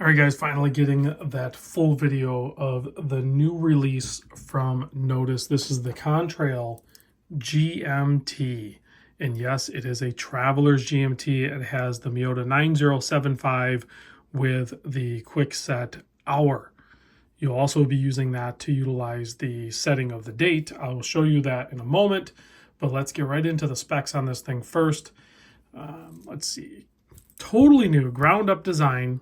All right, guys, finally getting that full video of the new release from Nodus. This is the Contrail GMT. And yes, it is a Traveler's GMT. It has the Miyota 9075 with the quick set hour. You'll also be using that to utilize the setting of the date. I will show you that in a moment, but let's get right into the specs on this thing first. Let's see. Totally new, ground up design.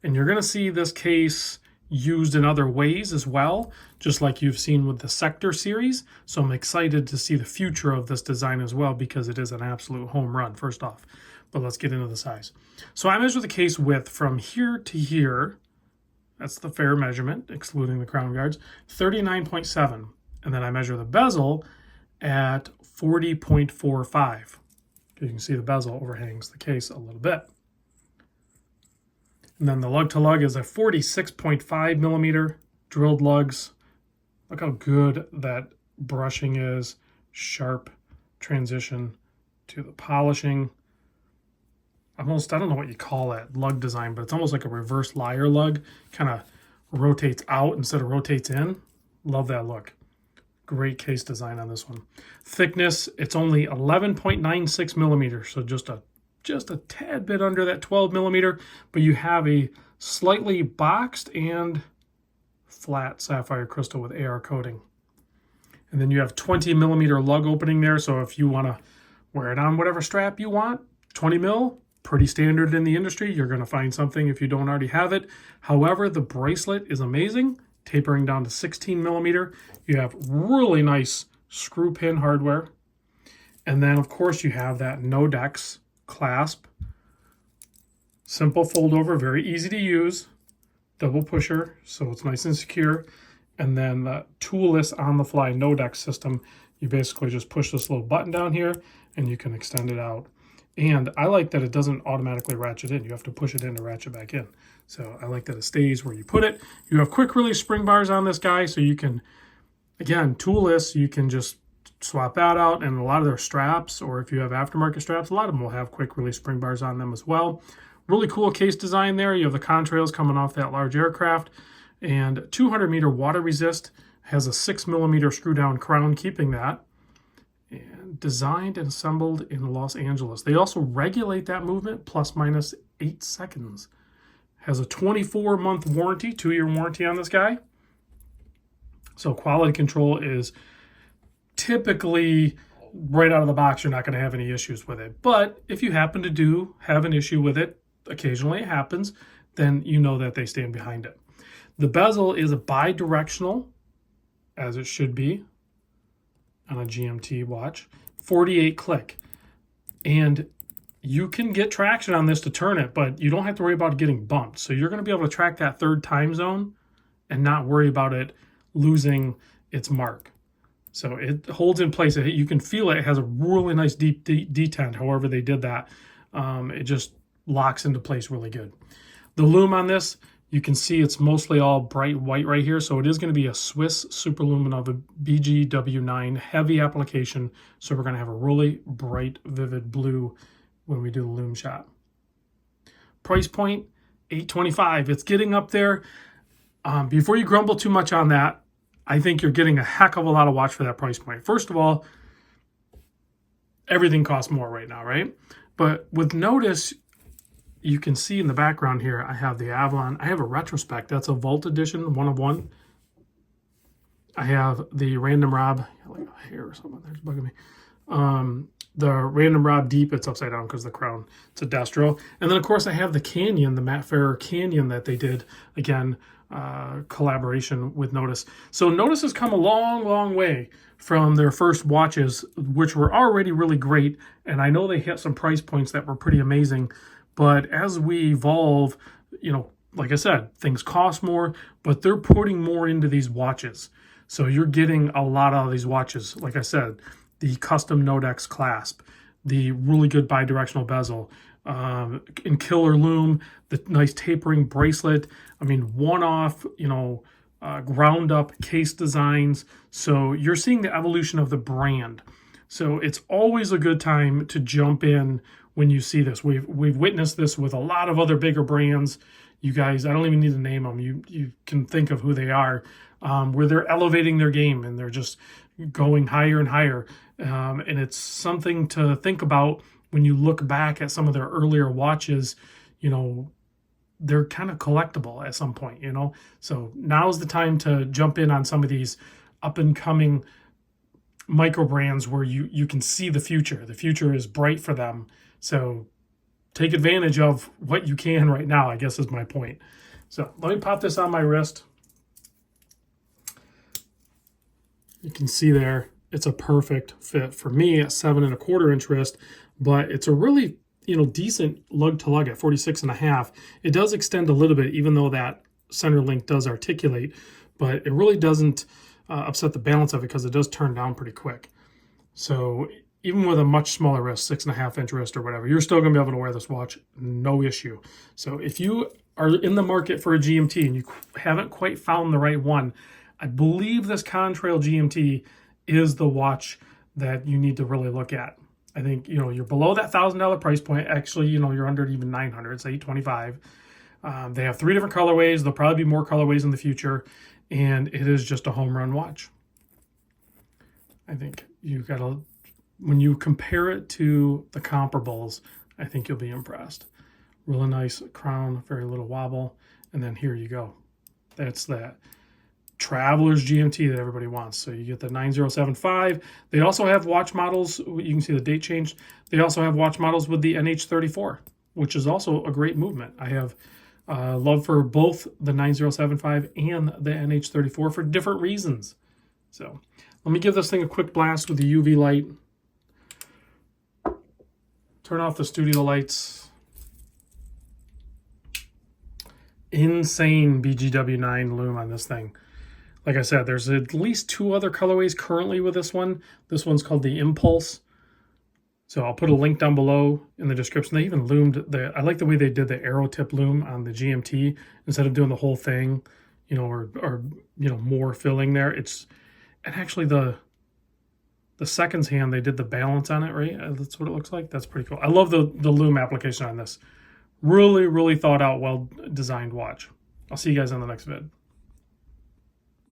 And you're going to see this case used in other ways as well, just like you've seen with the Sector series. So I'm excited to see the future of this design as well, because it is an absolute home run, first off. But let's get into the size. So I measured the case width from here to here. That's the fair measurement, excluding the crown guards, 39.7. And then I measure the bezel at 40.45. You can see the bezel overhangs the case a little bit. And then the lug to lug is a 46.5 millimeter drilled lugs. Look how good that brushing is. Sharp transition to the polishing. Almost, I don't know what you call that lug design, but it's almost like a reverse lyre lug. Kind of rotates out instead of rotates in. Love that look. Great case design on this one. Thickness, it's only 11.96 millimeters, so just a tad bit under that 12 millimeter, but you have a slightly boxed and flat sapphire crystal with AR coating. And then you have 20 millimeter lug opening there, so if you want to wear it on whatever strap you want, 20 mil, pretty standard in the industry. You're going to find something if you don't already have it. However, the bracelet is amazing, tapering down to 16 millimeter. You have really nice screw pin hardware. And then, of course, you have that Nodus clasp, simple fold over, very easy to use, double pusher, so it's nice and secure. And then the toolless on the fly Nodus system, you basically just push this little button down here and you can extend it out. And I like that it doesn't automatically ratchet in. You have to push it in to ratchet back in. So I like that it stays where you put it. You have quick release spring bars on this guy, so you can, again, toolless, you can just swap that out. And a lot of their straps, or if you have aftermarket straps, a lot of them will have quick release spring bars on them as well. Really cool case design there. You have the contrails coming off that large aircraft, and 200 meter water resist, has a 6 millimeter screw down crown keeping that, and designed and assembled in Los Angeles. They also regulate that movement plus minus 8 seconds. Has a 24-month warranty, 2-year warranty on this guy. So quality control is typically right out of the box. You're not going to have any issues with it. But if you happen to have an issue with it, occasionally it happens, then you know that they stand behind it. The bezel is a bi-directional, as it should be on a GMT watch, 48 click. And you can get traction on this to turn it, but you don't have to worry about getting bumped. So you're going to be able to track that third time zone and not worry about it losing its mark. So it holds in place. You can feel it. It has a really nice deep detent, however they did that. It just locks into place really good. The lume on this, you can see it's mostly all bright white right here. So it is going to be a Swiss super lumen of a BGW9 heavy application. So we're going to have a really bright, vivid blue when we do the lume shot. Price point, $825. It's getting up there. Before you grumble too much on that, I think you're getting a heck of a lot of watch for that price point. First of all, everything costs more right now, right? But with Nodus, you can see in the background here, I have the Avalon. I have a Retrospect. That's a Vault Edition, 1 of 1. I have the Random Rob, like a hair or something there's bugging me. The Random Rob Deep, it's upside down because the crown, it's a Destro. And then, of course, I have the Canyon, the Matt Farrer Canyon that they did, again, collaboration with Nodus. So Nodus has come a long, long way from their first watches, which were already really great. And I know they hit some price points that were pretty amazing. But as we evolve, you know, like I said, things cost more, but they're putting more into these watches. So you're getting a lot out of these watches. Like I said, the custom Nodus clasp, the really good bi-directional bezel, in killer lume, the nice tapering bracelet. I mean, one-off, you know, ground up case designs. So you're seeing the evolution of the brand. So it's always a good time to jump in when you see this. We've witnessed this with a lot of other bigger brands. You guys, I don't even need to name them. You can think of who they are, where they're elevating their game and they're just going higher and higher. And it's something to think about when you look back at some of their earlier watches. You know, they're kind of collectible at some point, you know? So now's the time to jump in on some of these up and coming micro brands where you can see the future. The future is bright for them. So take advantage of what you can right now, I guess is my point. So let me pop this on my wrist. You can see there, it's a perfect fit for me at 7¼ inch wrist, but it's a really, you know, decent lug to lug at 46.5. It does extend a little bit, even though that center link does articulate, but it really doesn't upset the balance of it because it does turn down pretty quick. So even with a much smaller wrist, 6.5 inch wrist or whatever, you're still going to be able to wear this watch, no issue. So if you are in the market for a GMT and you haven't quite found the right one, I believe this Contrail GMT is the watch that you need to really look at. I think, you know, you're below that $1,000 price point. Actually, you know, you're under even 900, it's $825. They have 3 different colorways. There'll probably be more colorways in the future, and it is just a home run watch. I think you gotta, when you compare it to the comparables, I think you'll be impressed. Really nice crown, very little wobble, and then here you go. That's that Traveler's GMT that everybody wants. So you get the 9075. They also have watch models. You can see the date changed. They also have watch models with the NH34, which is also a great movement. I have love for both the 9075 and the NH34 for different reasons. So let me give this thing a quick blast with the UV light. Turn off the studio lights. Insane BGW9 lume on this thing. Like I said, there's at least 2 other colorways currently with this one. This one's called the Impulse. So I'll put a link down below in the description. They even loomed I like the way they did the arrow tip loom on the GMT instead of doing the whole thing, you know, or you know, more filling there. And actually the seconds hand, they did the balance on it, right? That's what it looks like. That's pretty cool. I love the loom application on this. Really, really thought out, well designed watch. I'll see you guys on the next vid.